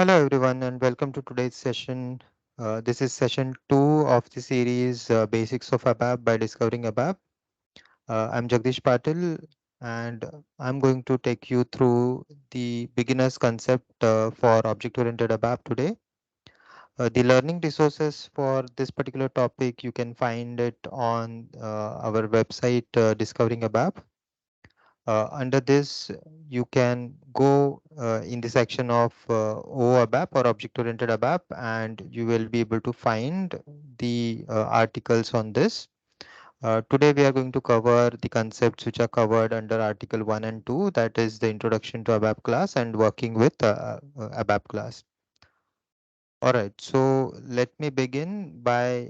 Hello everyone and welcome to today's session. This is session 2 of the series Basics of ABAP by Discovering ABAP. I'm Jagdish Patil and I'm going to take you through the beginner's concept for object-oriented ABAP today. The learning resources for this particular topic you can find it on our website Discovering ABAP. Under this, you can go in the section of OOABAP or object-oriented ABAP, and you will be able to find the articles on this. Today, we are going to cover the concepts which are covered under Article 1 and 2, that is the introduction to ABAP class and working with ABAP class. All right, so let me begin by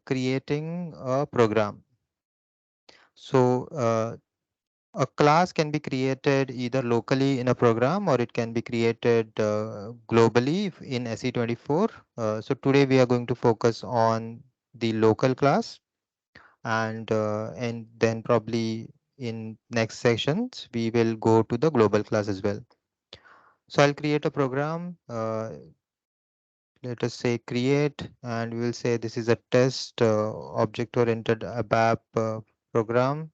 creating a program. So a class can be created either locally in a program or it can be created globally in SE24. So today we are going to focus on the local class and then probably in next sessions we will go to the global class as well. So I'll create a program. Let us say create and we will say this is a test object oriented ABAP program,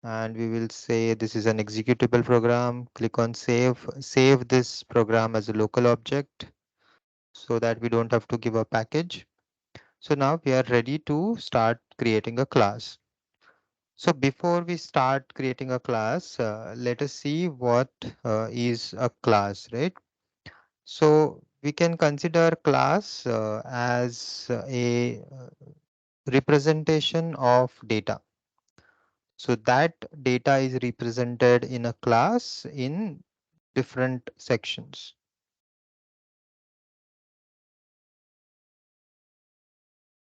and we will say this is an executable program. Click on save this program as a local object so that we don't have to give a package. So now we are ready to start creating a class. So before we start creating a class, let us see what is a class, right? So we can consider class as a representation of data. So that data is represented in a class in different sections.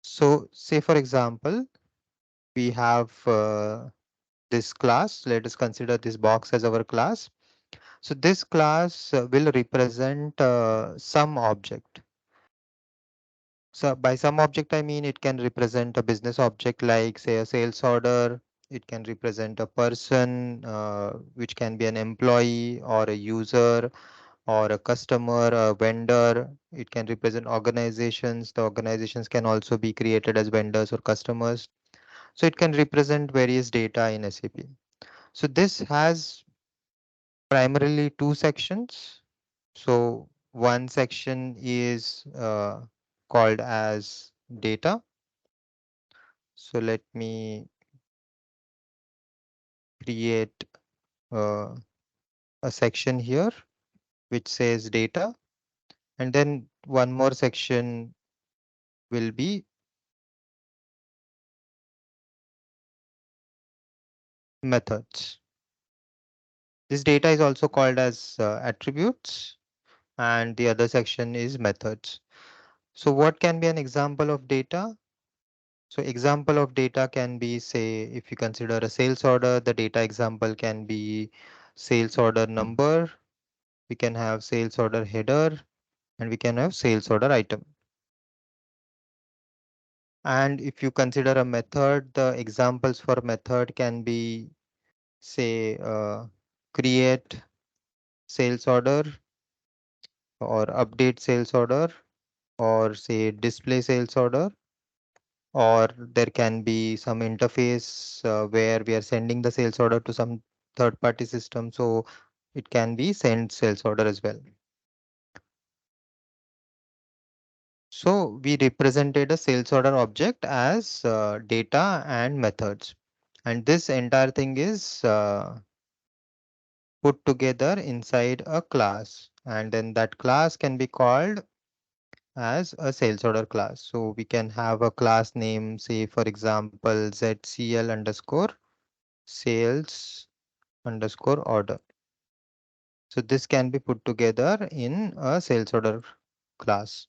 So say for example, we have this class. Let us consider this box as our class. So this class will represent some object. So by some object, I mean it can represent a business object like say a sales order. It can represent a person, which can be an employee or a user or a customer, a vendor. It can represent organizations. The organizations can also be created as vendors or customers. So it can represent various data in SAP. So this has primarily two sections. So one section is called as data. So let me create uh, a section here which says data, and then one more section will be methods. This data is also called as attributes, and the other section is methods. So what can be an example of data? So example of data can be, say, if you consider a sales order, the data example can be sales order number. We can have sales order header, and we can have sales order item. And if you consider a method, the examples for method can be, say, create sales order or update sales order or say display sales order, or there can be some interface where we are sending the sales order to some third party system. So it can be send sales order as well. So we represented a sales order object as data and methods. And this entire thing is put together inside a class. And then that class can be called as a sales order class. So we can have a class name, say for example, ZCL underscore sales underscore order. So this can be put together in a sales order class.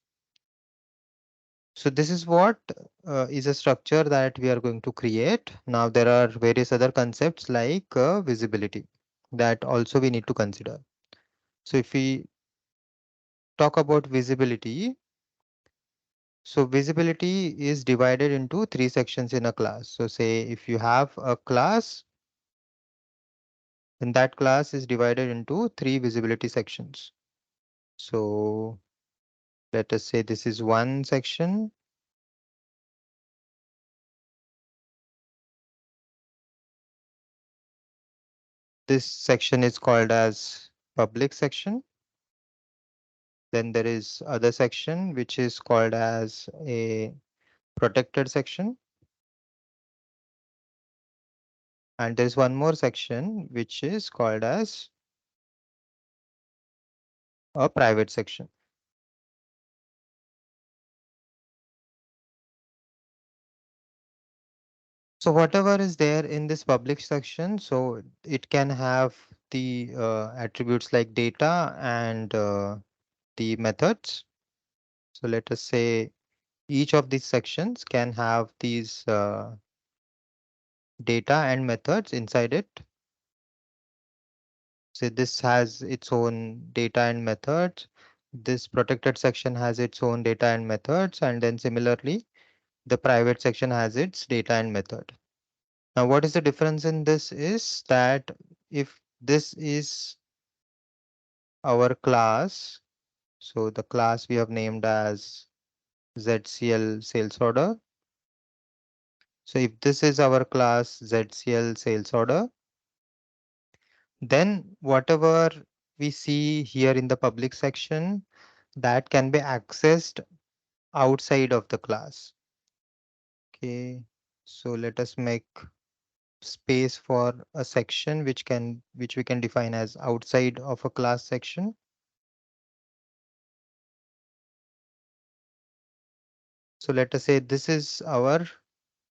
So this is what is a structure that we are going to create. Now there are various other concepts like visibility that also we need to consider. So if we talk about visibility, so visibility is divided into three sections in a class. So say if you have a class, then that class is divided into three visibility sections. So let us say this is one section. This section is called as public section. Then there is other section which is called as a protected section. And there is one more section which is called as a private section. So whatever is there in this public section, so it can have the attributes like data and the methods. So let us say each of these sections can have these data and methods inside it. So this has its own data and methods. This protected section has its own data and methods, and then similarly, the private section has its data and method. Now, what is the difference in this is that if this is our class, so the class we have named as ZCL sales order. So if this is our class ZCL sales order, then whatever we see here in the public section, that can be accessed outside of the class. Okay, so let us make space for a section which we can define as outside of a class section. So let us say this is our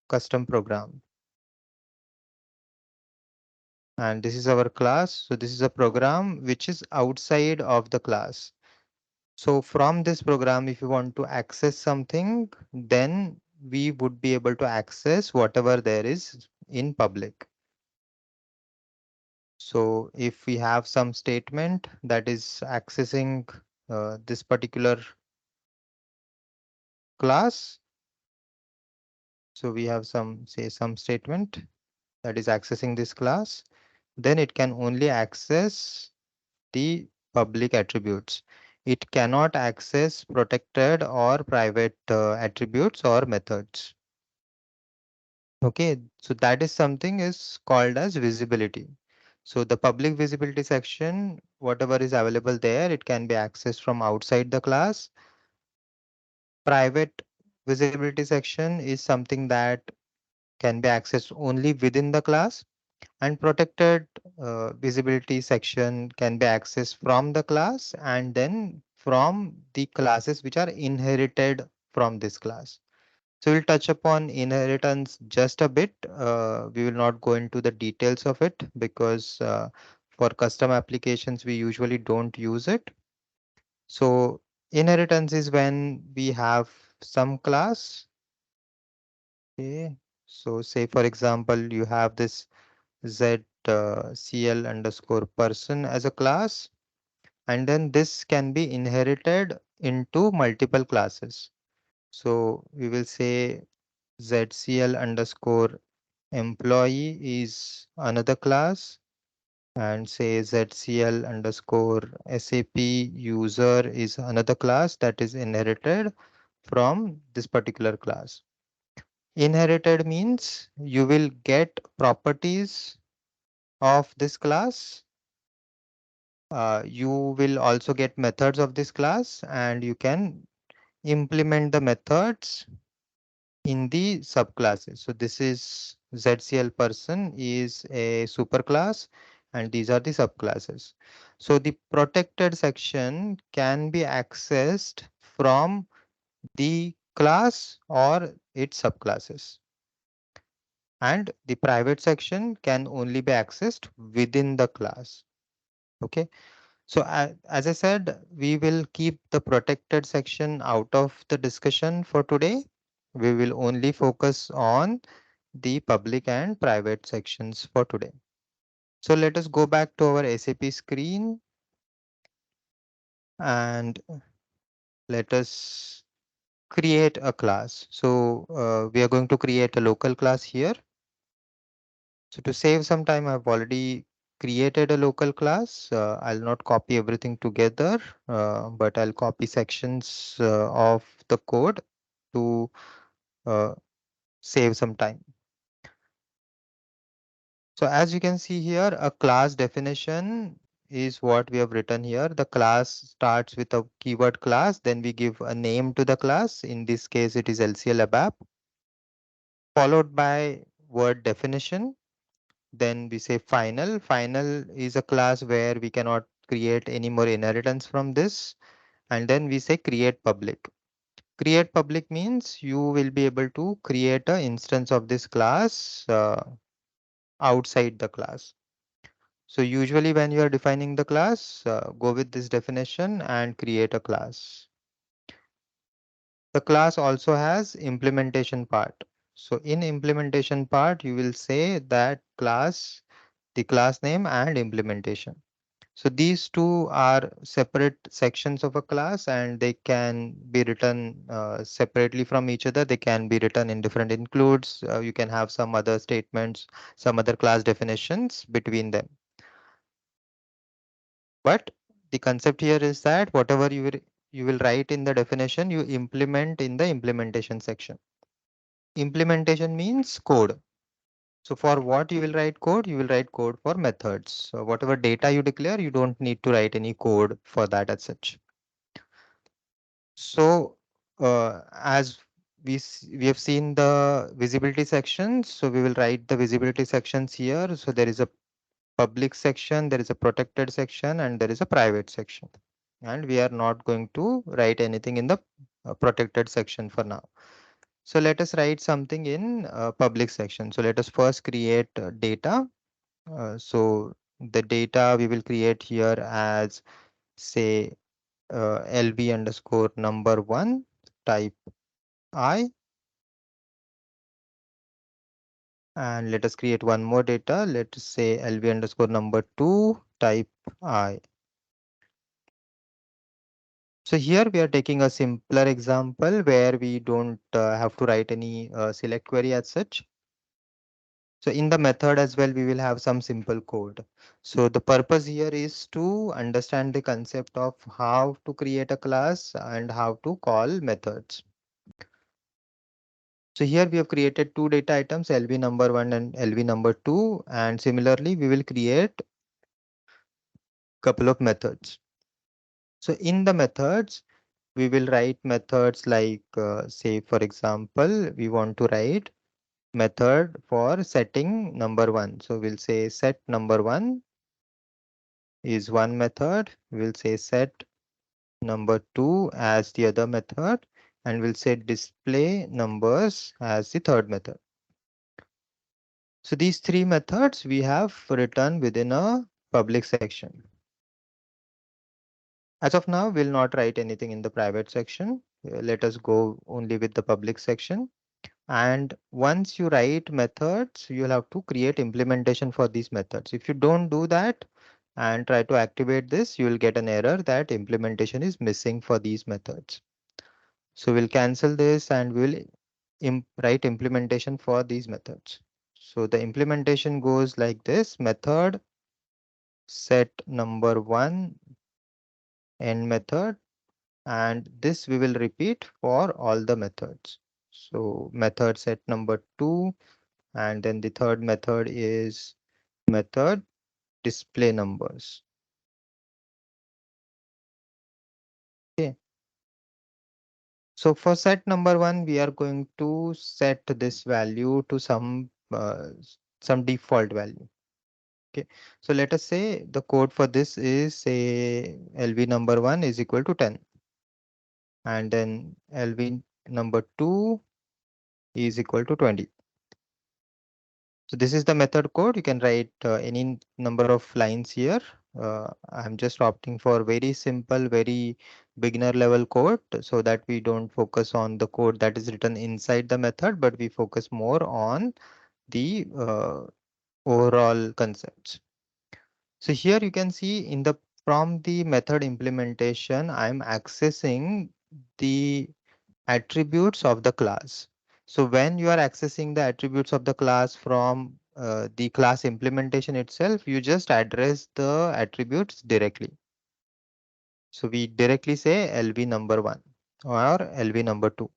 custom program and this is our class. So this is a program which is outside of the class. So from this program, if you want to access something, then we would be able to access whatever there is in public. So if we have some statement that is accessing this particular class, so we have some, say, some statement that is accessing this class, then it can only access the public attributes. It cannot access protected or private attributes or methods. Okay, so that is something is called as visibility. So the public visibility section, whatever is available there, it can be accessed from outside the class. Private visibility section is something that can be accessed only within the class, and protected visibility section can be accessed from the class and then from the classes which are inherited from this class. So we'll touch upon inheritance just a bit. We will not go into the details of it because for custom applications, we usually don't use it. So inheritance is when we have some class. Okay. So say for example, you have this Z CL underscore person as a class, and then this can be inherited into multiple classes. So we will say ZCL underscore employee is another class, and say ZCL underscore SAP user is another class that is inherited from this particular class. Inherited means you will get properties of this class. You will also get methods of this class, and you can implement the methods in the subclasses. So this is ZCL person is a superclass, and these are the subclasses. So the protected section can be accessed from the class or its subclasses, and the private section can only be accessed within the class. Okay. So as I said, we will keep the protected section out of the discussion for today. We will only focus on the public and private sections for today. So let us go back to our SAP screen and let us create a class. So we are going to create a local class here. So to save some time, I've already created a local class. I'll not copy everything together, but I'll copy sections of the code to uh, save some time. So as you can see here, a class definition is what we have written here. The class starts with a keyword class, then we give a name to the class. In this case, it is LCL ABAP, followed by word definition. Then we say final. Final is a class where we cannot create any more inheritance from this. And then we say create public. Create public means you will be able to create an instance of this class outside the class. So usually when you are defining the class, go with this definition and create a class. The class also has implementation part. So in implementation part, you will say that class, the class name and implementation. So these two are separate sections of a class and they can be written separately from each other. They can be written in different includes. You can have some other statements, some other class definitions between them. But the concept here is that whatever you will write in the definition, you implement in the implementation section. Implementation means code. So for what you will write code, you will write code for methods. So whatever data you declare, you don't need to write any code for that as such. So as we have seen the visibility sections, so we will write the visibility sections here. So there is a public section, there is a protected section, and there is a private section. And we are not going to write anything in the protected section for now. So let us write something in public section. So let us first create data. So the data we will create here as say LV underscore number one type I, and let us create one more data. Let us say LV underscore number two type I. So here we are taking a simpler example where we don't have to write any select query as such. So in the method as well, we will have some simple code. So the purpose here is to understand the concept of how to create a class and how to call methods. So here we have created two data items, LV number one and LV number two. And similarly, we will create couple of methods. So in the methods, we will write methods like, say, for example, we want to write method for setting number one. So we'll say set number one is one method. We'll say set number two as the other method, and we'll say display numbers as the third method. So these three methods we have written within a public section. As of now, we'll not write anything in the private section. Let us go only with the public section. And once you write methods, you'll have to create implementation for these methods. If you don't do that and try to activate this, you will get an error that implementation is missing for these methods. So we'll cancel this and we'll write implementation for these methods. So the implementation goes like this: method set number one end method, and this we will repeat for all the methods. So method set number two, and then the third method is method display numbers. Okay. So for set number one, we are going to set this value to some default value. Okay. So let us say the code for this is say LV number one is equal to 10, and then LV number two is equal to 20. So this is the method code. You can write any number of lines here. I'm just opting for very simple, very beginner level code so that we don't focus on the code that is written inside the method, but we focus more on the overall concepts. So here you can see in the from the method implementation, I'm accessing the attributes of the class. So when you are accessing the attributes of the class from the class implementation itself, you just address the attributes directly. So we directly say LV number 1 or LV number 2.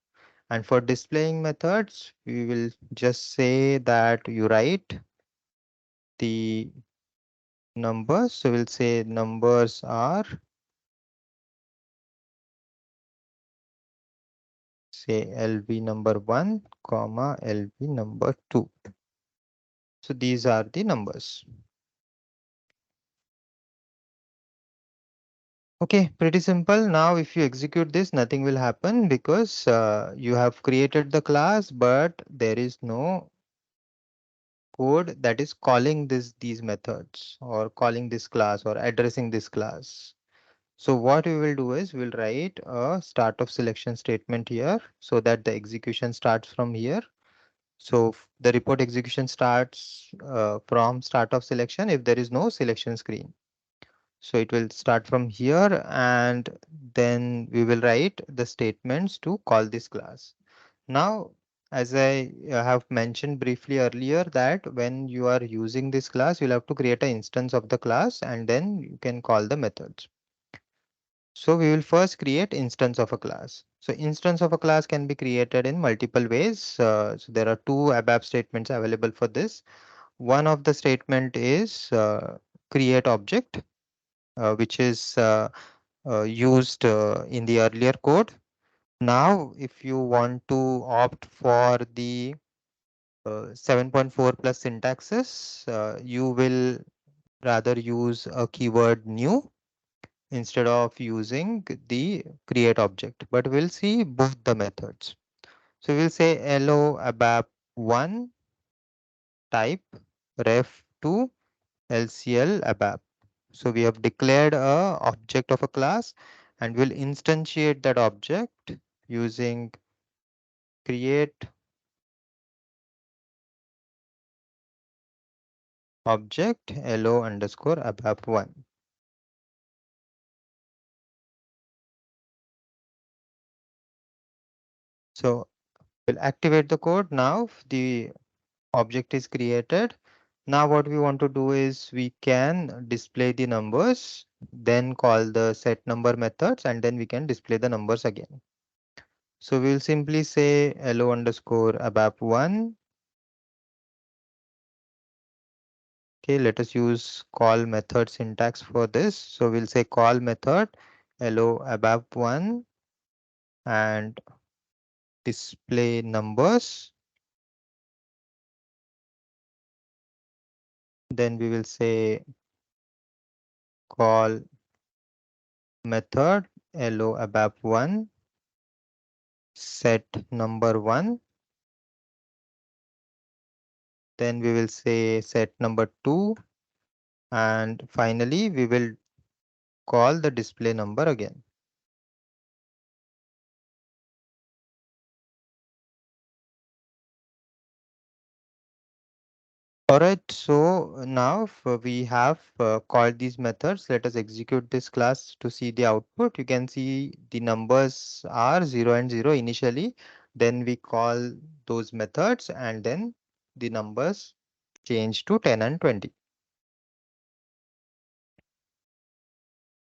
And for displaying methods, we will just say that you write the numbers. So we'll say numbers are, say LV number 1, comma LV number 2. So these are the numbers. Okay, pretty simple. Now, if you execute this, nothing will happen because you have created the class, but there is no code that is calling these methods or calling this class or addressing this class. So what we will do is we'll write a start of selection statement here so that the execution starts from here. So the report execution starts from start of selection if there is no selection screen. So it will start from here and then we will write the statements to call this class. Now, as I have mentioned briefly earlier that when you are using this class, you'll have to create an instance of the class and then you can call the methods. So we will first create instance of a class. So instance of a class can be created in multiple ways. So there are two ABAP statements available for this. One of the statement is create object, which is used in the earlier code. Now, if you want to opt for the 7.4 plus syntaxes, you will rather use a keyword new instead of using the create object. But we'll see both the methods. So we'll say hello ABAP 1 type ref to LCL ABAP. So we have declared a object of a class and we'll instantiate that object using create object hello underscore ABAP 1. So we'll activate the code. Now the object is created. Now what we want to do is we can display the numbers, then call the set number methods, and then we can display the numbers again. So we'll simply say hello underscore ABAP 1. Okay, let us use call method syntax for this. So we'll say call method hello ABAP 1 and display numbers. Then we will say call method hello ABAP 1 set number 1. Then we will say set number 2 and finally we will call the display number again. Alright, so now we have called these methods. Let us execute this class to see the output. You can see the numbers are 0 and 0 initially. Then we call those methods and then the numbers change to 10 and 20.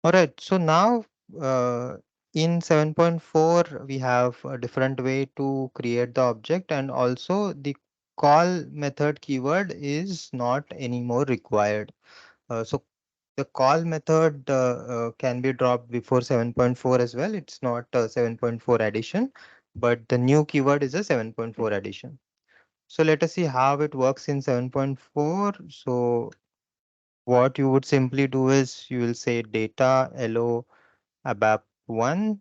Alright, so now in 7.4 we have a different way to create the object and also the call method keyword is not anymore required. So the call method can be dropped before 7.4 as well. It's not a 7.4 addition, but the new keyword is a 7.4 addition. So let us see how it works in 7.4. So what you would simply do is you will say data hello ABAP 1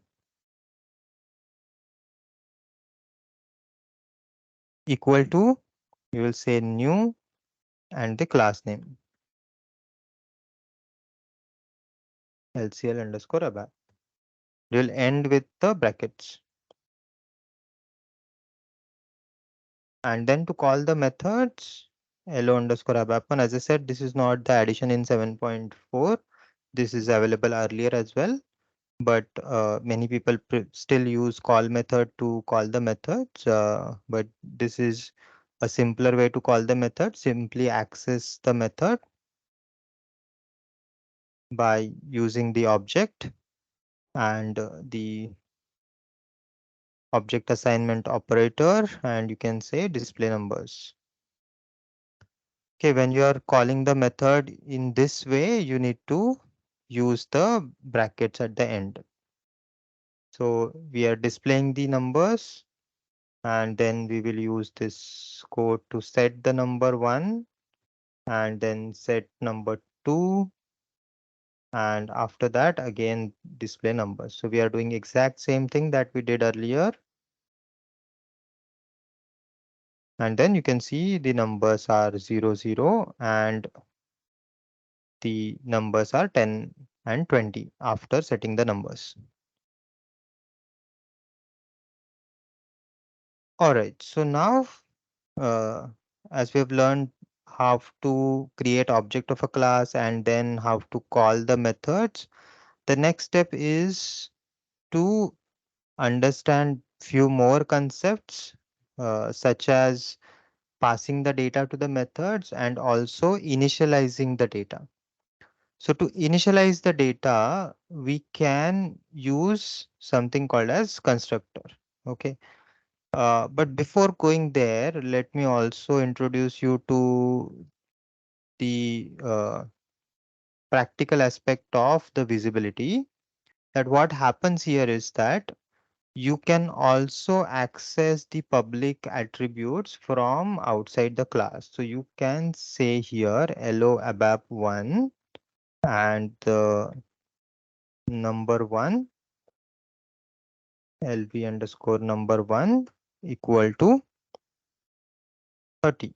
equal to, you will say new and the class name LCL underscore ABAP. You will end with the brackets. And then to call the methods hello underscore ABAP1, as I said, this is not the addition in 7.4. This is available earlier as well, but many people still use call method to call the methods. But this is A simpler way to call the method, simply access the method by using the object and the object assignment operator, and you can say display numbers. Okay, when you are calling the method in this way, you need to use the brackets at the end. So we are displaying the numbers, and then we will use this code to set the number 1 and then set number 2, and after that again display numbers. So we are doing exact same thing that we did earlier, and then you can see the numbers are 0 0 and the numbers are 10 and 20 after setting the numbers. All right, so now uh, as we have learned how to create object of a class and then how to call the methods, the next step is to understand few more concepts such as passing the data to the methods and also initializing the data. So to initialize the data, we can use something called as constructor. Okay. But before going there, let me also introduce you to the practical aspect of the visibility. That what happens here is that you can also access the public attributes from outside the class. So you can say here hello ABAP 1 and the number 1 LV underscore number 1 equal to 30.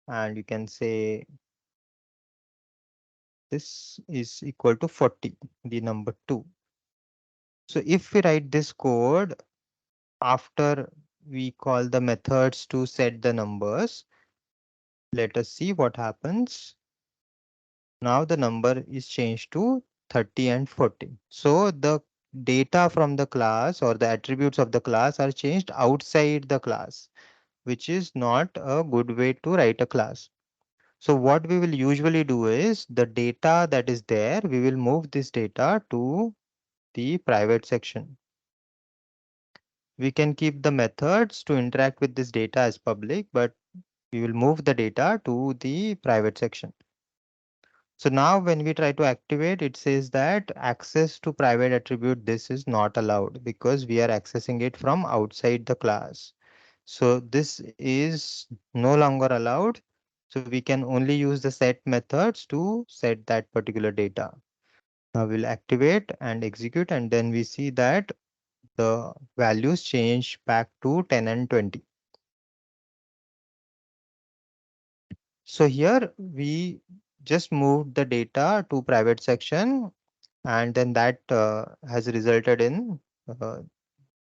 And you can say this is equal to 40, the number 2. So if we write this code after we call the methods to set the numbers, let us see what happens. Now the number is changed to 30 and 40. So the data from the class or the attributes of the class are changed outside the class, which is not a good way to write a class. So what we will usually do is the data that is there, we will move this data to the private section. We can keep the methods to interact with this data as public, but we will move the data to the private section. So now when we try to activate, it says that access to private attribute, this is not allowed because we are accessing it from outside the class. So this is no longer allowed. So we can only use the set methods to set that particular data. Now we'll activate and execute, and then we see that the values change back to 10 and 20. So here we just moved the data to private section, and then that has resulted in uh,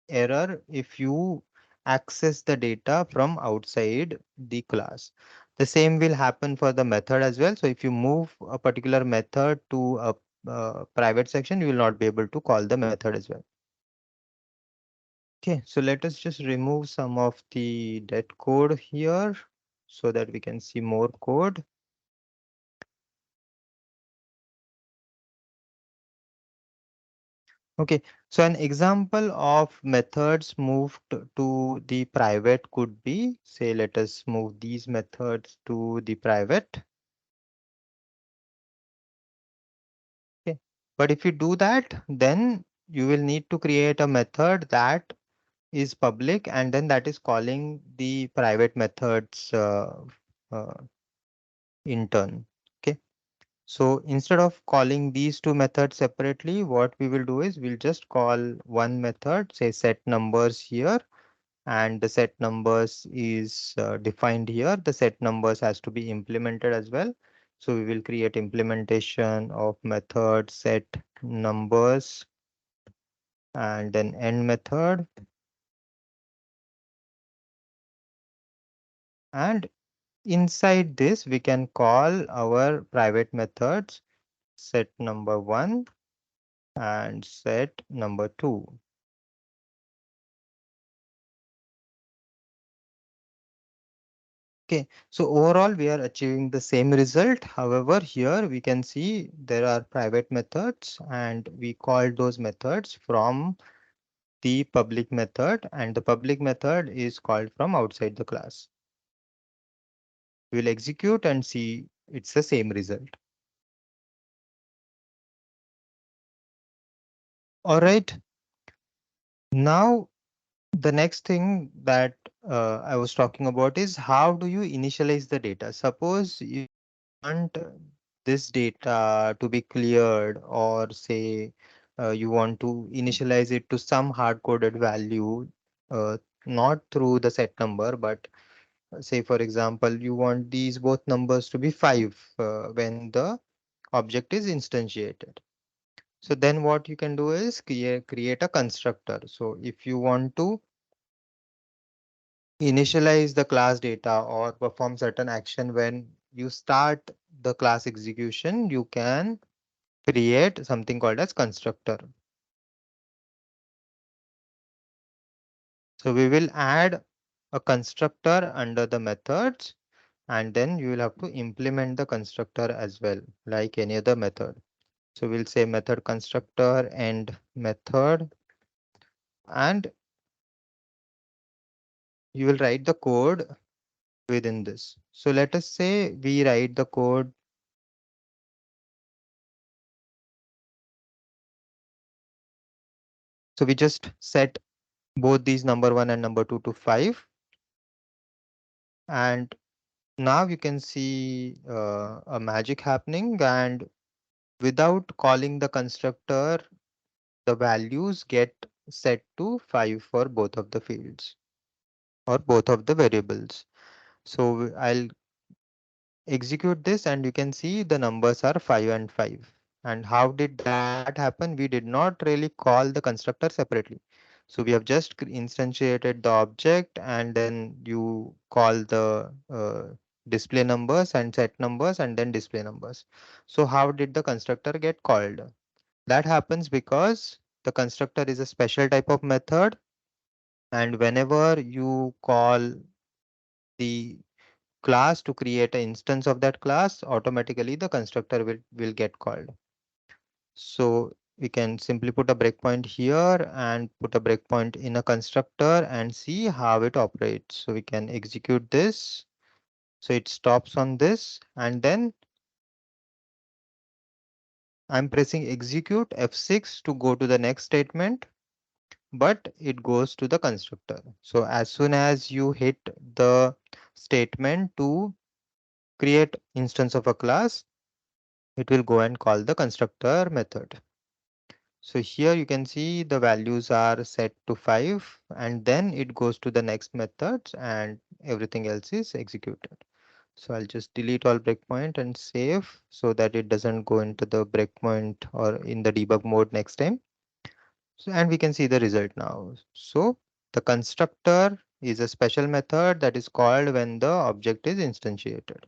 error if you access the data from outside the class. The same will happen for the method as well. So if you move a particular method to a private section, you will not be able to call the method as well. Okay, so let us just remove some of the dead code here so that we can see more code. Okay, so an example of methods moved to the private could be, say, let us move these methods to the private. Okay, but if you do that, then you will need to create a method that is public and then that is calling the private methods uh, in turn. Okay, so instead of calling these two methods separately, what we will do is we'll just call one method, say set numbers here, and the set numbers is defined here. The set numbers has to be implemented as well. So we will create implementation of method set numbers and then end method. And inside this, we can call our private methods set number 1 and set number 2. Okay, so overall we are achieving the same result. However, here we can see there are private methods and we call those methods from the public method, and the public method is called from outside the class. We'll execute and see it's the same result. All right, now the next thing that I was talking about is how do you initialize the data? Suppose you want this data to be cleared, or say you want to initialize it to some hard-coded value, uh, not through the set number, but say for example, you want these both numbers to be 5 when the object is instantiated. So then what you can do is create a constructor. So if you want to initialize the class data or perform certain action when you start the class execution, you can create something called as constructor. So we will add a constructor under the methods, and then you will have to implement the constructor as well, like any other method. So we'll say method constructor and method, and you will write the code within this. So let us say we write the code. So we just set both these number 1 and number 2 to 5, and now you can see a magic happening, and without calling the constructor, the values get set to 5 for both of the fields or both of the variables. So I'll execute this and you can see the numbers are 5 and 5. And how did that happen? We did not really call the constructor separately. So we have just instantiated the object, and then you call the display numbers and set numbers and then display numbers. So how did the constructor get called? That happens because the constructor is a special type of method, and whenever you call the class to create an instance of that class, automatically the constructor will get called. So we can simply put a breakpoint here and put a breakpoint in a constructor and see how it operates. So we can execute this. So it stops on this, and then I'm pressing execute F6 to go to the next statement, but it goes to the constructor. So as soon as you hit the statement to create instance of a class, it will go and call the constructor method. So here you can see the values are set to 5, and then it goes to the next methods and everything else is executed. So I'll just delete all breakpoint and save so that it doesn't go into the breakpoint or in the debug mode next time. So, and we can see the result now. So the constructor is a special method that is called when the object is instantiated.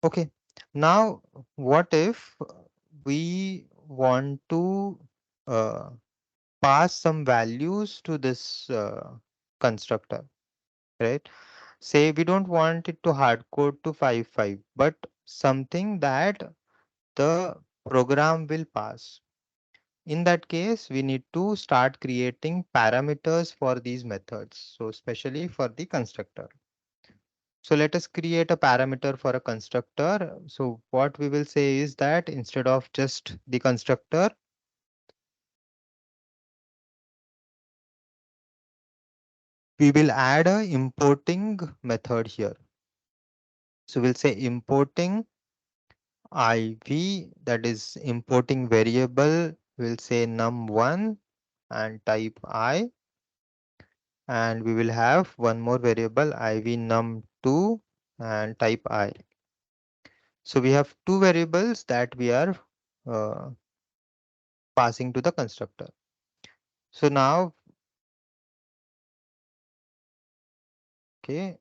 Okay, now what if we want to uh, pass some values to this constructor, right? Say we don't want it to hard code to 5, but something that the program will pass. In that case, we need to start creating parameters for these methods. So especially for the constructor. So let us create a parameter for a constructor. So what we will say is that instead of just the constructor, we will add a importing method here. So we'll say importing IV, that is importing variable. We'll say num1 and type I, and we will have one more variable IV num2 and type I. So we have two variables that we are uh, passing to the constructor. So now, okay,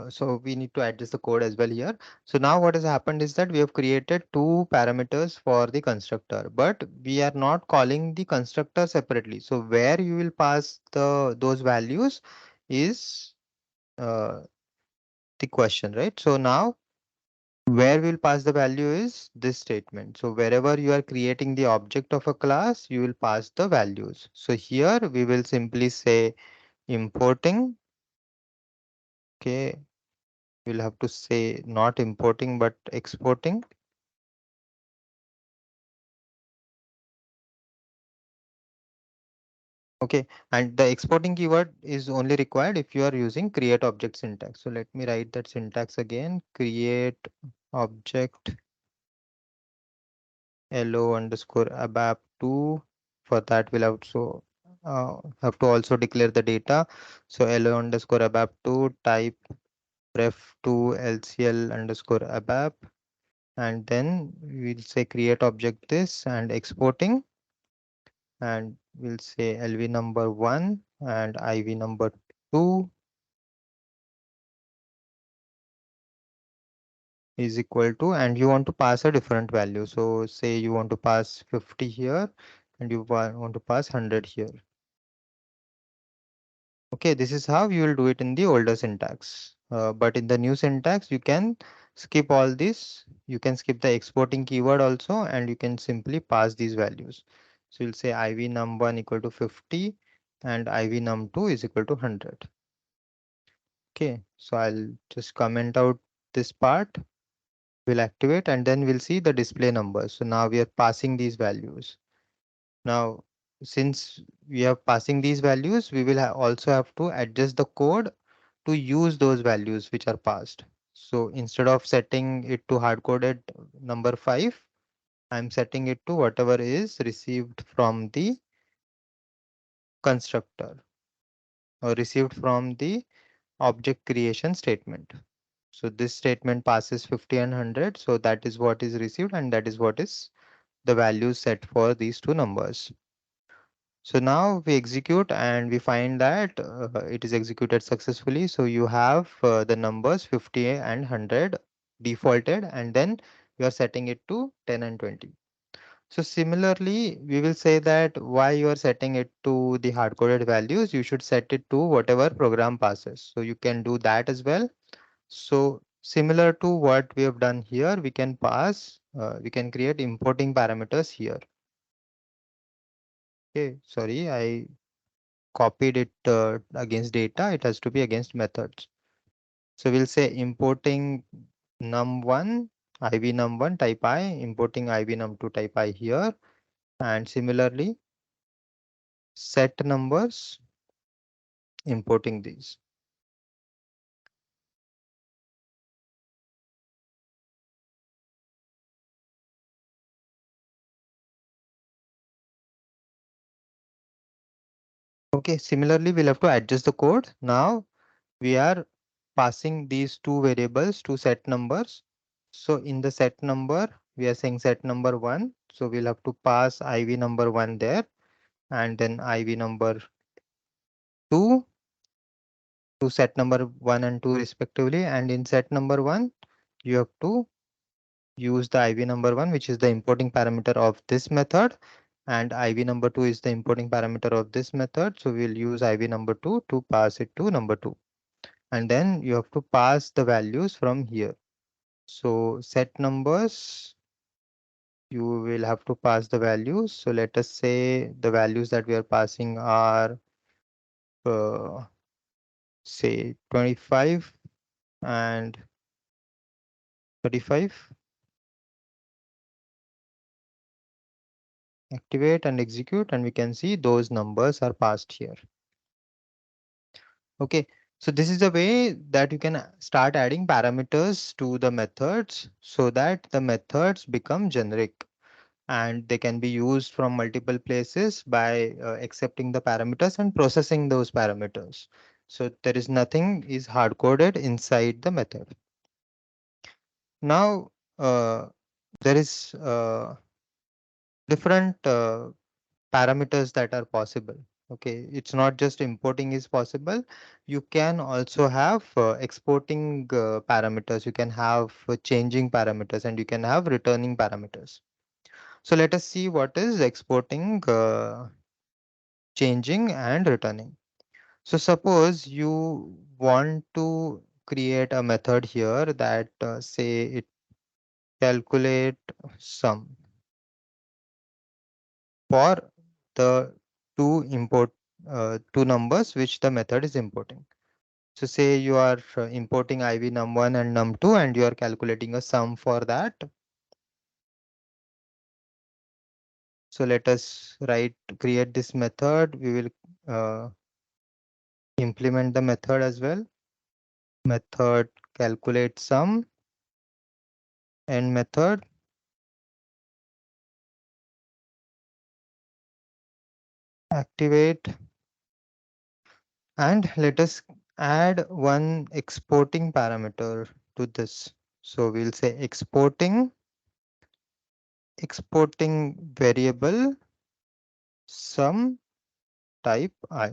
so we need to adjust the code as well here. So now what has happened is that we have created two parameters for the constructor, but we are not calling the constructor separately. So where you will pass the those values is uh, the question, right? So now where we'll pass the value is this statement. So wherever you are creating the object of a class, you will pass the values. So here we will simply say importing. Okay, we'll have to say not importing but exporting. Okay, and the exporting keyword is only required if you are using create object syntax. So let me write that syntax again. Create object lo underscore abap 2. For that we'll have to also declare the data. So lo underscore abap 2 type ref to lcl underscore abap, and then we'll say create object this and exporting, and we'll say lv number 1 and iv number 2 is equal to, and you want to pass a different value. So say you want to pass 50 here and you want to pass 100 here. Okay, this is how you will do it in the older syntax. But in the new syntax, you can skip all this. You can skip the exporting keyword also, and you can simply pass these values. So you'll say iv num1 equal to 50 and iv num2 is equal to 100. Okay, so I'll just comment out this part. We'll activate and then we'll see the display numbers. So now we are passing these values. Now, since we are passing these values, we will also have to adjust the code to use those values which are passed. So instead of setting it to hard coded number 5, I'm setting it to whatever is received from the constructor or received from the object creation statement. So this statement passes 50 and 100. So that is what is received and that is what is the values set for these two numbers. So now we execute and we find that it is executed successfully. So you have the numbers 50 and 100 defaulted, and then you are setting it to 10 and 20. So similarly, we will say that why you are setting it to the hard-coded values, you should set it to whatever program passes. So you can do that as well. So similar to what we have done here, we can create importing parameters here. Okay, sorry, I copied it against data, it has to be against methods. So we'll say importing num1, iv num1 type I, importing iv num2 type I here, and similarly set numbers, importing these. Okay, similarly we'll have to adjust the code. Now we are passing these two variables to set numbers. So in the set number, we are saying set number 1. So we'll have to pass iv number 1 there and then iv number 2 to set number 1 and 2 respectively. And in set number 1, you have to use the iv number 1, which is the importing parameter of this method. And iv number 2 is the importing parameter of this method. So we'll use iv number 2 to pass it to number 2. And then you have to pass the values from here. So set numbers, you will have to pass the values. So let us say the values that we are passing are uh, say 25 and 35. Activate and execute, and we can see those numbers are passed here. Okay, so this is the way that you can start adding parameters to the methods so that the methods become generic and they can be used from multiple places by accepting the parameters and processing those parameters. So there is nothing is hard coded inside the method. Now there is different parameters that are possible. Okay, it's not just importing is possible. You can also have exporting parameters. You can have changing parameters, and you can have returning parameters. So let us see what is exporting, changing, and returning. So suppose you want to create a method here that say it calculate sum for the two numbers which the method is importing. So say you are importing IV num1 and num2 and you are calculating a sum for that. So let us create this method. We will implement the method as well. Method calculate sum and method activate, and let us add one exporting parameter to this. So we'll say exporting variable sum type I.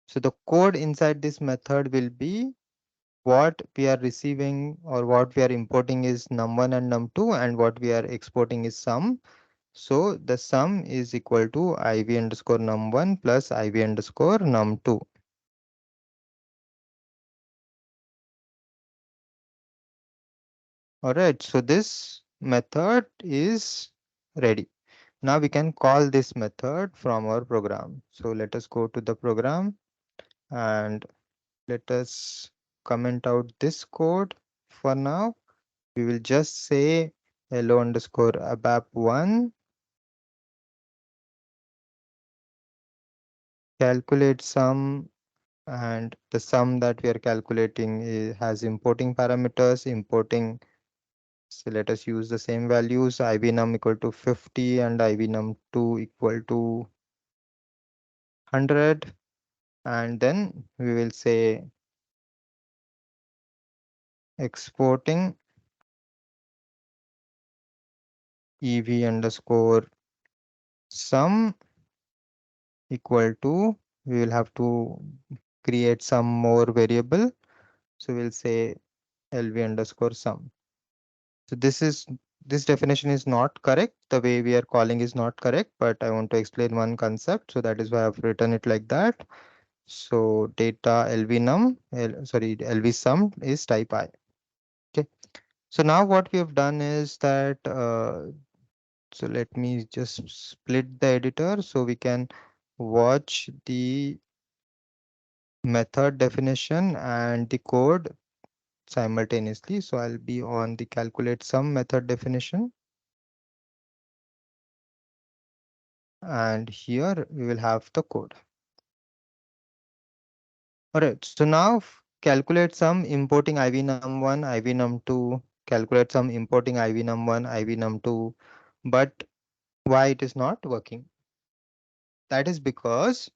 So the code inside this method will be what we are receiving or what we are importing is num1 and num2 and what we are exporting is sum. So the sum is equal to iv underscore num1 plus iv underscore num2. All right, so this method is ready. Now we can call this method from our program. So let us go to the program and let us comment out this code. For now, we will just say hello underscore ABAP1 calculate sum, and the sum that we are calculating has importing parameters importing. So let us use the same values iv num equal to 50 and iv num2 equal to 100, and then we will say exporting ev underscore sum equal to, we will have to create some more variable. So we'll say lv underscore sum. So this definition is not correct. The way we are calling is not correct, but I want to explain one concept. So that is why I've written it like that. So data lv sum is type I. Okay. So now what we have done is that so let me just split the editor so we can watch the method definition and the code simultaneously. So I'll be on the calculate sum method definition, and here we will have the code. All right, so now calculate sum importing iv num1, iv num2, calculate sum importing iv num1, iv num2, but why it is not working? That is because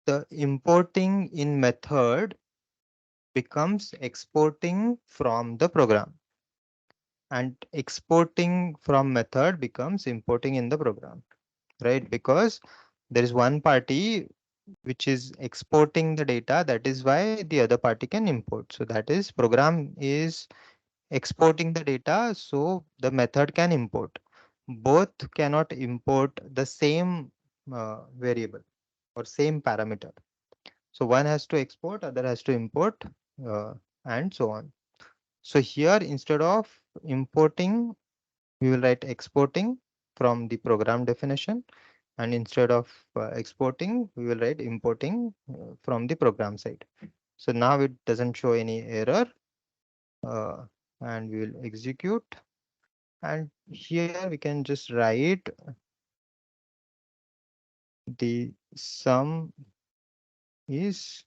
the importing in method becomes exporting from the program, and exporting from method becomes importing in the program, right? Because there is one party which is exporting the data, that is why the other party can import. So that is program is exporting the data, so the method can import. Both cannot import the same variable or same parameter. So one has to export, other has to import, uh, and so on. So here instead of importing, we will write exporting from the program definition, and instead of exporting, we will write importing from the program side. So now it doesn't show any error, uh, and we will execute. And here we can just write the sum is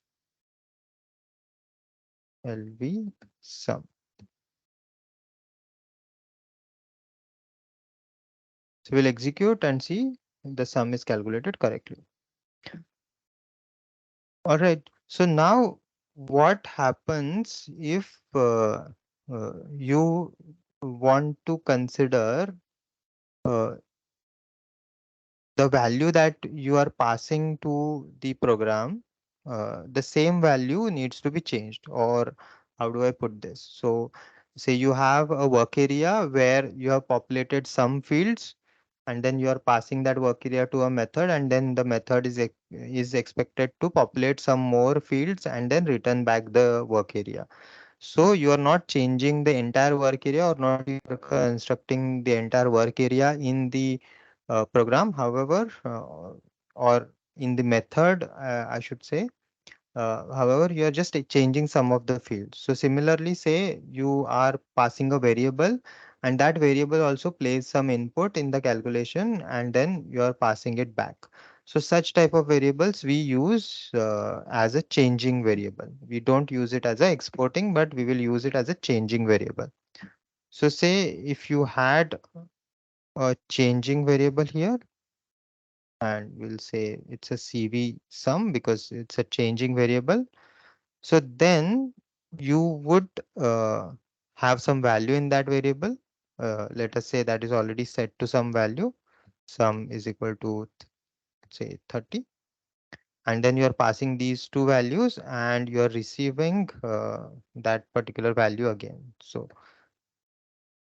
LV sum. So we'll execute and see if the sum is calculated correctly. All right. So now what happens if you want to consider uh, the value that you are passing to the program, the same value needs to be changed, or how do I put this? So say you have a work area where you have populated some fields and then you are passing that work area to a method, and then the method is expected to populate some more fields and then return back the work area. So you are not changing the entire work area, or not you are constructing the entire work area in the program. However, or in the method, I should say. However, you are just changing some of the fields. So similarly, say you are passing a variable, and that variable also plays some input in the calculation, and then you are passing it back. So such type of variables we use as a changing variable. We don't use it as a exporting, but we will use it as a changing variable. So say if you had a changing variable here, and we'll say it's a CV sum because it's a changing variable. So then you would have some value in that variable. Let us say that is already set to some value. Sum is equal to say 30. And then you are passing these two values and you are receiving that particular value again. So,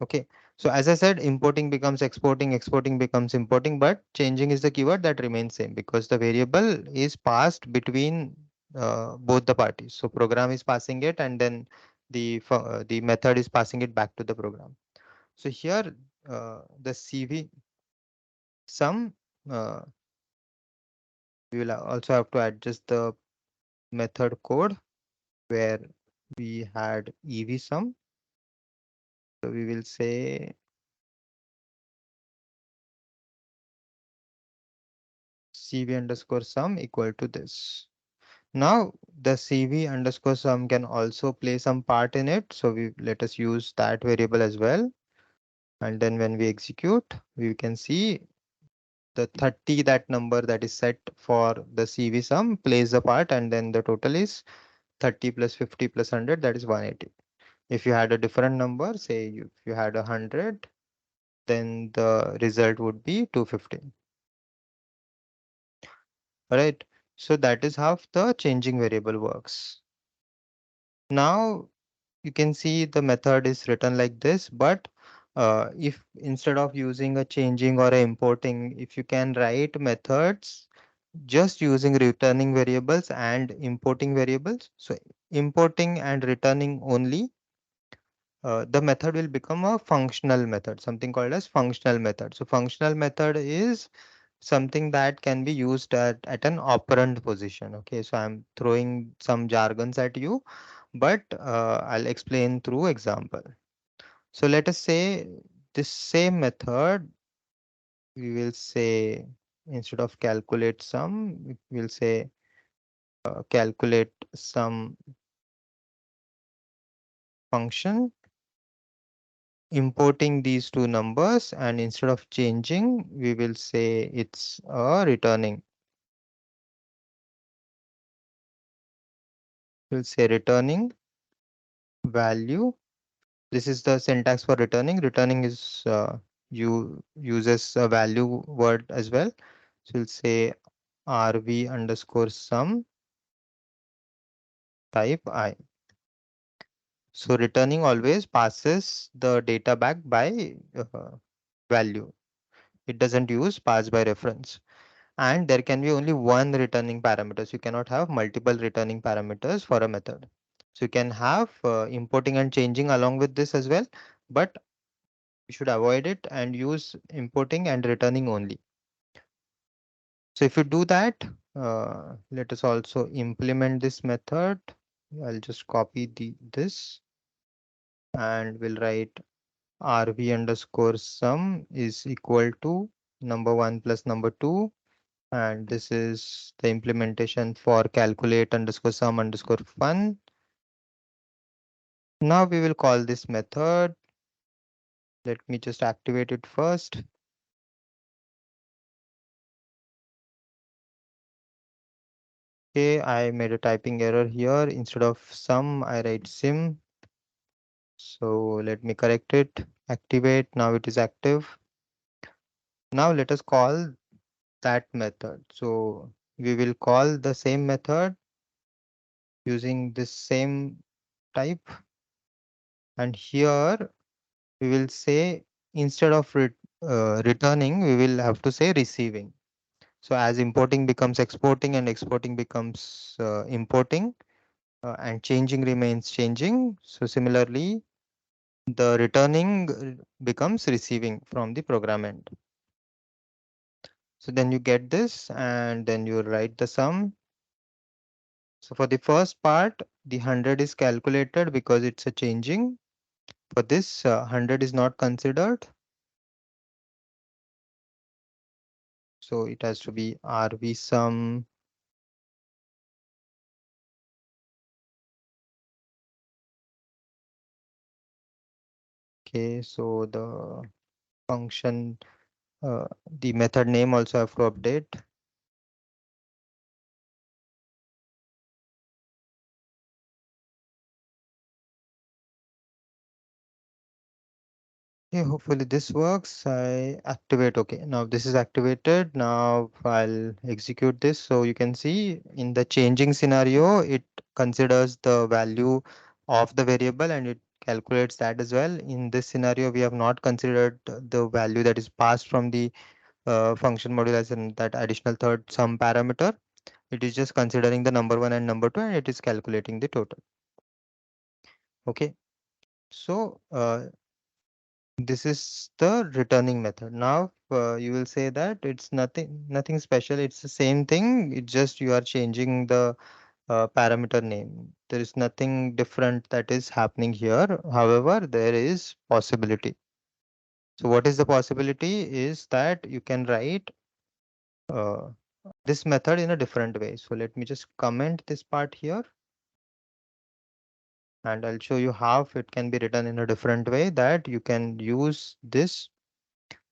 okay. So as I said, importing becomes exporting, exporting becomes importing, but changing is the keyword that remains same because the variable is passed between both the parties. So program is passing it, and then the method is passing it back to the program. So here the CV sum, uh, we will also have to adjust the method code where we had EV sum. So we will say CV underscore sum equal to this. Now the CV underscore sum can also play some part in it. So we let us use that variable as well. And then when we execute, we can see the 30, that number that is set for the CV sum plays a part, and then the total is 30 plus 50 plus 100, that is 180. If you had a different number, say if you had 100, then the result would be 250. All right. So that is how the changing variable works. Now you can see the method is written like this, but if instead of using a changing or a importing, if you can write methods just using returning variables and importing variables. So importing and returning only, the method will become a functional method, something called as functional method. So functional method is something that can be used at an operand position. Okay, so I'm throwing some jargons at you, but I'll explain through example. So let us say this same method, we will say instead of calculate sum, we'll say calculate some function importing these two numbers, and instead of changing, we will say it's returning. We'll say returning value. This is the syntax for returning. Returning is you uses a value word as well. So we'll say rv underscore sum type I. So returning always passes the data back by value. It doesn't use pass by reference. And there can be only one returning parameters. You cannot have multiple returning parameters for a method. So you can have importing and changing along with this as well, but you should avoid it and use importing and returning only. So if you do that, let us also implement this method. I'll just copy this and we'll write rv underscore sum is equal to number one plus number two. And this is the implementation for calculate underscore sum underscore fun. Now we will call this method. Let me just activate it first. Okay, I made a typing error here. Instead of sum, I write sim. So let me correct it. Activate. Now it is active. Now let us call that method. So we will call the same method using this same type. And here we will say instead of returning, we will have to say receiving. So as importing becomes exporting and exporting becomes importing, and changing remains changing. So similarly, the returning becomes receiving from the program end. So then you get this and then you write the sum. So for the first part, the 100 is calculated because it's a changing. For this, 100 is not considered. So it has to be RV sum. Okay, so the function, the method name also have to update. Okay, hopefully this works. I activate. Okay, now this is activated. Now I'll execute this. So you can see in the changing scenario, it considers the value of the variable and it calculates that as well. In this scenario, we have not considered the value that is passed from the function module as in that additional third sum parameter. It is just considering the number one and number two, and it is calculating the total. Okay, so this is the returning method. Now you will say that it's nothing special. It's the same thing. It's just you are changing the parameter name. There is nothing different that is happening here. However, there is possibility. So what is the possibility is that you can write uh, this method in a different way. So let me just comment this part here and I'll show you how it can be written in a different way that you can use this.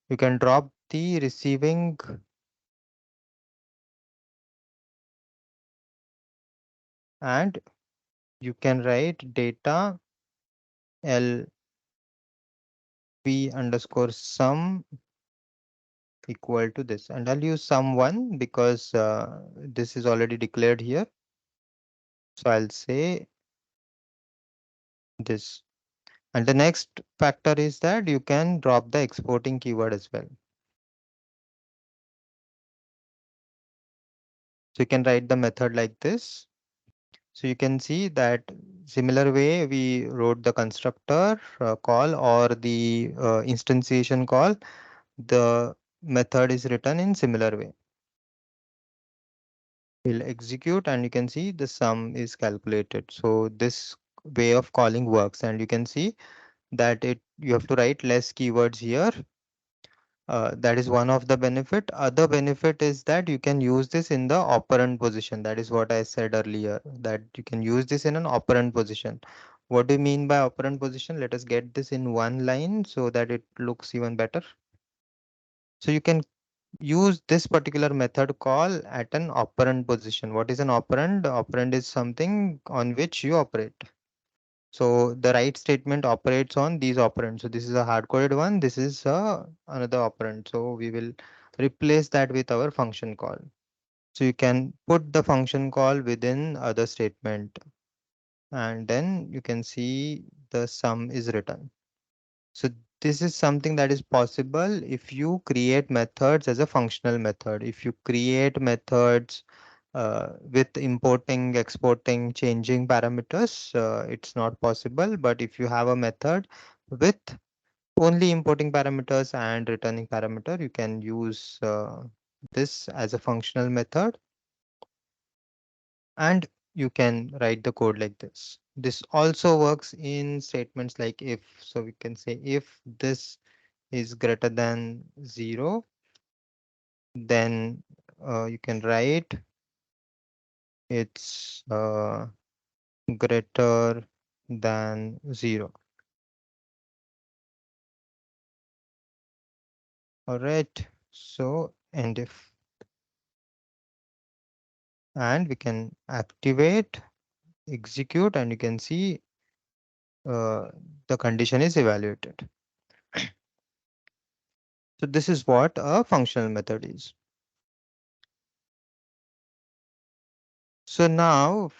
You can drop the receiving and you can write data lv underscore sum equal to this, and I'll use sum one because this is already declared here. So I'll say this. And the next factor is that you can drop the exporting keyword as well. So you can write the method like this. So you can see that similar way we wrote the constructor call or the instantiation call, the method is written in similar way. We'll execute and you can see the sum is calculated. So this way of calling works and you can see that you have to write less keywords here. That is one of the benefit. Other benefit is that you can use this in the operand position. That is what I said earlier, that you can use this in an operand position. What do you mean by operand position? Let us get this in one line so that it looks even better. So you can use this particular method call at an operand position. What is an operand? Operand is something on which you operate. So the write statement operates on these operands. So this is a hard-coded one. This is another operand. So we will replace that with our function call. So you can put the function call within other statement and then you can see the sum is written. So this is something that is possible if you create methods as a functional method. If you create methods with importing, exporting, changing parameters, it's not possible. But if you have a method with only importing parameters and returning parameter, you can use this as a functional method and you can write the code like this. This also works in statements like if. So we can say if this is greater than 0, then you can write it's greater than 0. All right. So and if and we can activate, execute, and you can see uh, the condition is evaluated. So this is what a functional method is. So now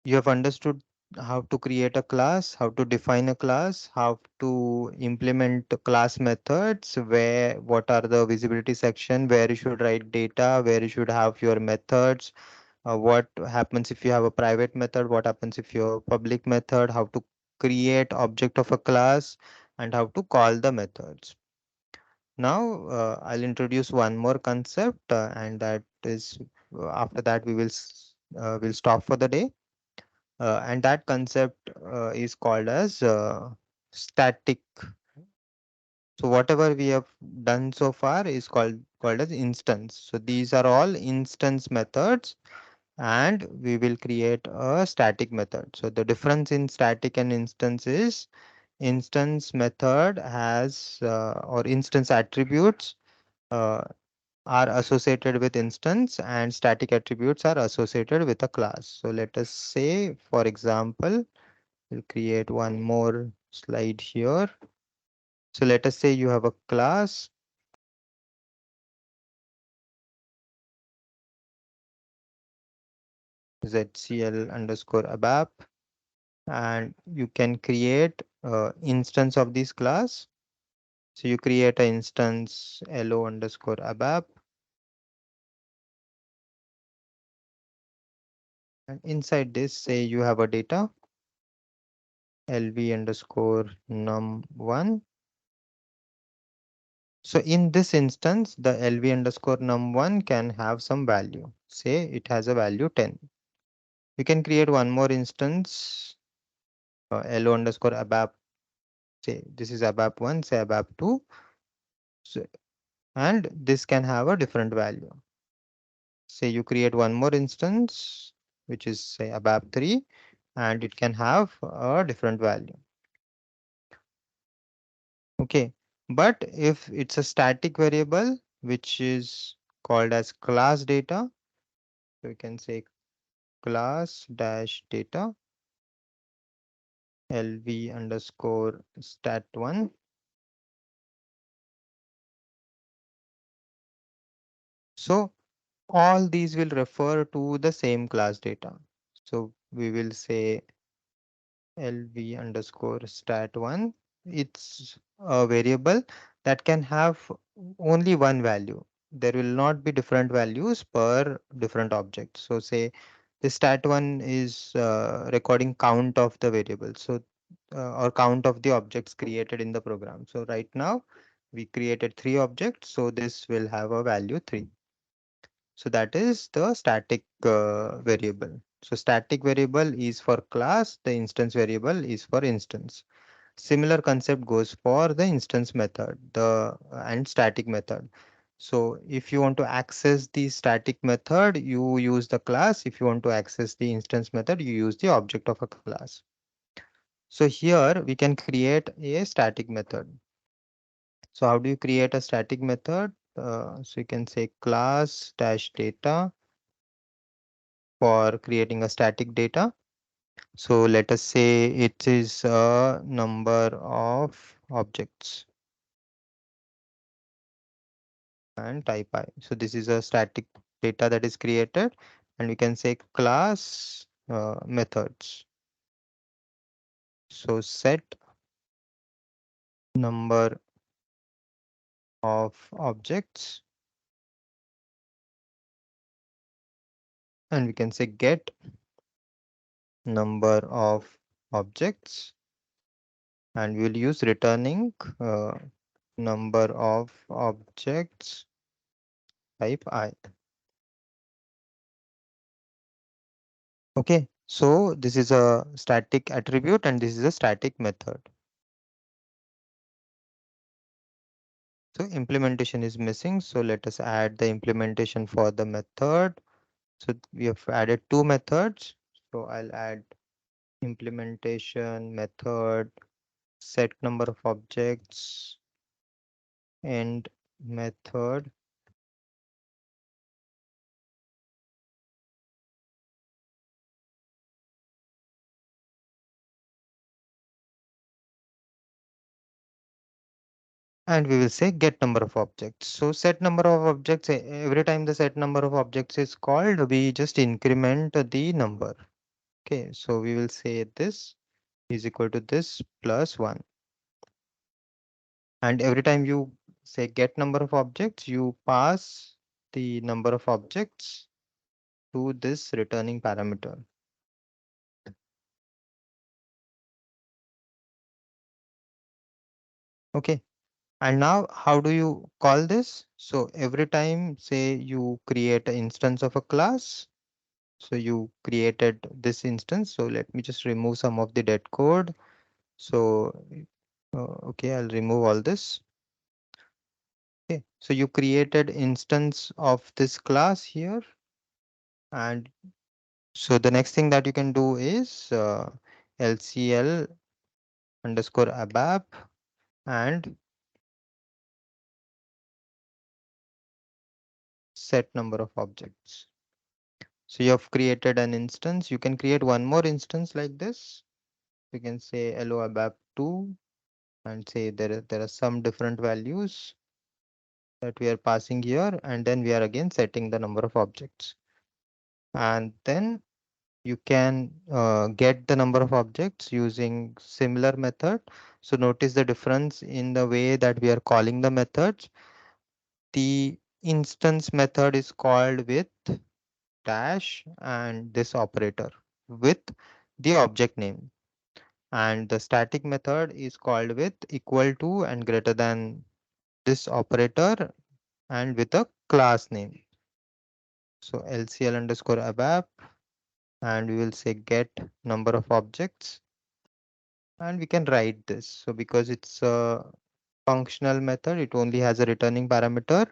you have understood how to create a class, how to define a class, how to implement the class methods, where what are the visibility section, where you should write data, where you should have your methods, what happens if you have a private method, what happens if you have a public method, how to create object of a class, and how to call the methods. Now, I'll introduce one more concept, and that is after that we'll stop for the day. And that concept is called as static. So whatever we have done so far is called as instance. So these are all instance methods, and we will create a static method. So the difference in static and instance is instance method has or instance attributes uh, are associated with instance, and static attributes are associated with a class. So let us say, for example, we'll create one more slide here. So let us say you have a class ZCL underscore ABAP, and you can create instance of this class. So you create an instance LO underscore ABAP, and inside this say you have a data LV underscore num1. So in this instance, the LV underscore num1 can have some value. Say it has a value 10. You can create one more instance, LO underscore ABAP. Say this is ABAP1, say ABAP2. So, and this can have a different value. Say you create one more instance, which is say ABAP3, and it can have a different value. Okay. But if it's a static variable, which is called as class data, so we can say class dash data LV underscore stat1. So all these will refer to the same class data. So we will say LV underscore stat1. It's a variable that can have only one value. There will not be different values per different object. So say the stat1 is recording count of the variable. So or count of the objects created in the program. So right now we created three objects. So this will have a value 3. So that is the static variable. So static variable is for class, the instance variable is for instance. Similar concept goes for the instance method, the and static method. So if you want to access the static method, you use the class. If you want to access the instance method, you use the object of a class. So here we can create a static method. So how do you create a static method? So you can say class dash data for creating a static data. So let us say it is a number of objects and type I. So this is a static data that is created, and we can say class methods. So set number of objects, and we can say get number of objects, and we will use returning number of objects type I. Okay, so this is a static attribute and this is a static method. So implementation is missing. So let us add the implementation for the method. So we have added two methods. So I'll add implementation method, set number of objects, and method. And we will say get number of objects. So set number of objects, every time the set number of objects is called, we just increment the number. Okay, so we will say this is equal to this plus 1. And every time you say get number of objects, you pass the number of objects to this returning parameter. Okay, and now how do you call this? So every time, say you create an instance of a class, so you created this instance. So let me just remove some of the dead code. So okay, I'll remove all this. Okay, so you created instance of this class here, and so the next thing that you can do is LCL underscore ABAP and set number of objects. So you have created an instance. You can create one more instance like this. You can say hello ABAP2 and say there are some different values that we are passing here, and then we are again setting the number of objects. And then you can get the number of objects using similar method. So notice the difference in the way that we are calling the methods. The instance method is called with dash and this operator with the object name. And the static method is called with equal to and greater than this operator and with a class name. So LCL underscore ABAP, and we will say get number of objects, and we can write this. So because it's a functional method, it only has a returning parameter.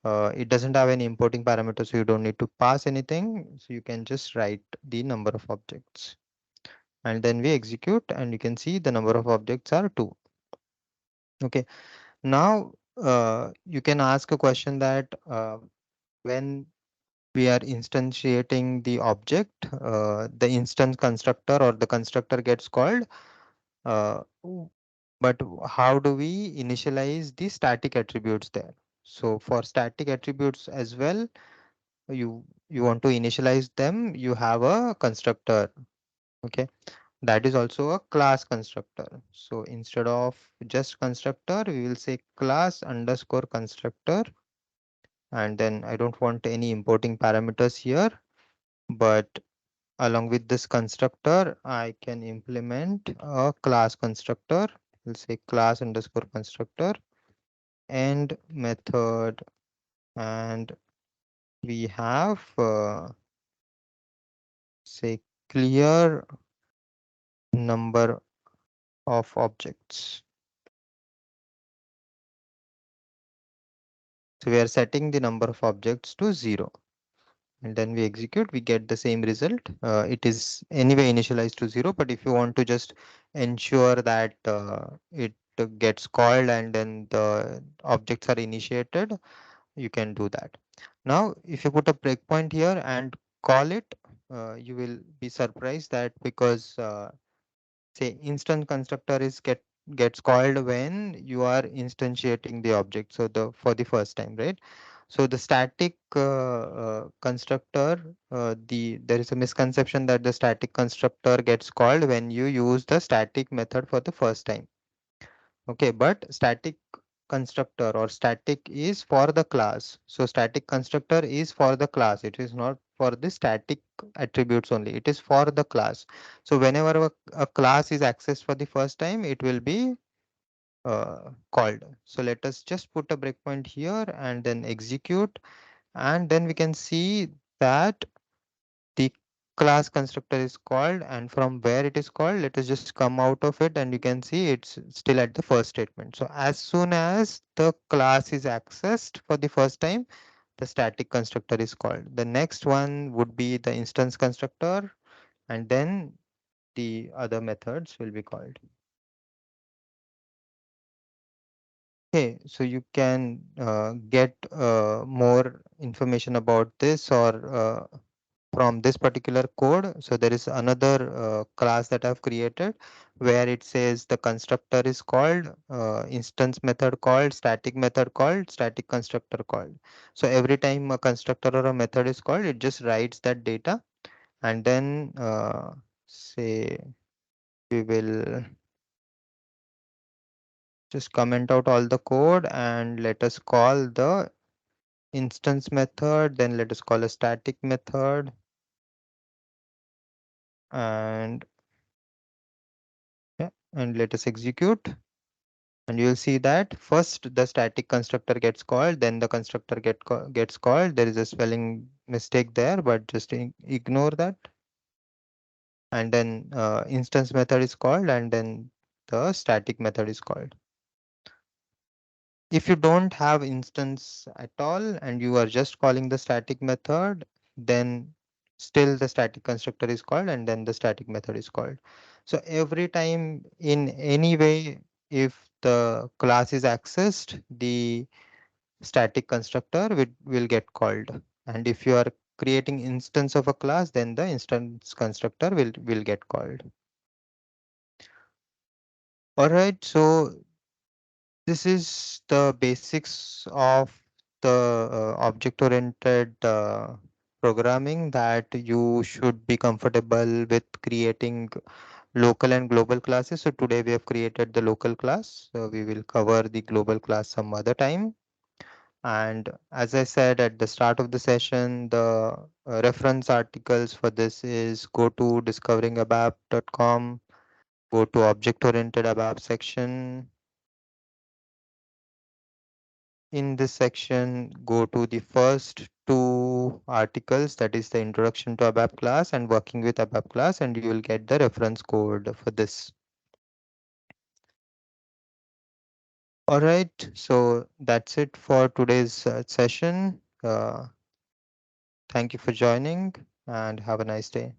It doesn't have any importing parameter, so you don't need to pass anything. So you can just write the number of objects. And then we execute, and you can see the number of objects are 2. Okay. Now you can ask a question that when we are instantiating the object, the instance constructor or the constructor gets called. But how do we initialize the static attributes there? So for static attributes as well, you want to initialize them, you have a constructor. Okay, that is also a class constructor. So instead of just constructor, we will say class underscore constructor, and then I don't want any importing parameters here, but along with this constructor, I can implement a class constructor. We'll say class underscore constructor end method, and we have say clear number of objects. So we are setting the number of objects to 0, and then we execute, we get the same result. It is anyway initialized to 0, but if you want to just ensure that it gets called and then the objects are initiated, you can do that. Now, if you put a breakpoint here and call it, you will be surprised that because say instance constructor is gets called when you are instantiating the object. So the for the first time, right? So the static constructor, there is a misconception that the static constructor gets called when you use the static method for the first time. Okay, but static constructor or static is for the class. So static constructor is for the class. It is not for the static attributes only. It is for the class. So whenever a class is accessed for the first time, it will be called. So let us just put a breakpoint here and then execute, and then we can see that the class constructor is called, and from where it is called, let us just come out of it, and you can see it's still at the first statement. So as soon as the class is accessed for the first time, the static constructor is called. The next one would be the instance constructor, and then the other methods will be called. Okay, so you can get more information about this or from this particular code. So there is another class that I've created where it says the constructor is called, instance method called, static constructor called. So every time a constructor or a method is called, it just writes that data, and then say we will just comment out all the code and let us call the instance method, then let us call a static method, and yeah, and let us execute. And you'll see that first the static constructor gets called, then the constructor gets called. There is a spelling mistake there, but just ignore that. And then instance method is called, and then the static method is called. If you don't have instance at all and you are just calling the static method, then still the static constructor is called and then the static method is called. So every time in any way, if the class is accessed, the static constructor will get called. And if you are creating instance of a class, then the instance constructor will get called. All right, so this is the basics of the object-oriented programming that you should be comfortable with creating local and global classes. So today we have created the local class. So we will cover the global class some other time. And as I said at the start of the session, the reference articles for this is go to discoveringabap.com, go to object-oriented ABAP section. In this section, go to the first two articles, that is the introduction to ABAP class and working with ABAP class, and you will get the reference code for this. All right, so that's it for today's session. Thank you for joining and have a nice day.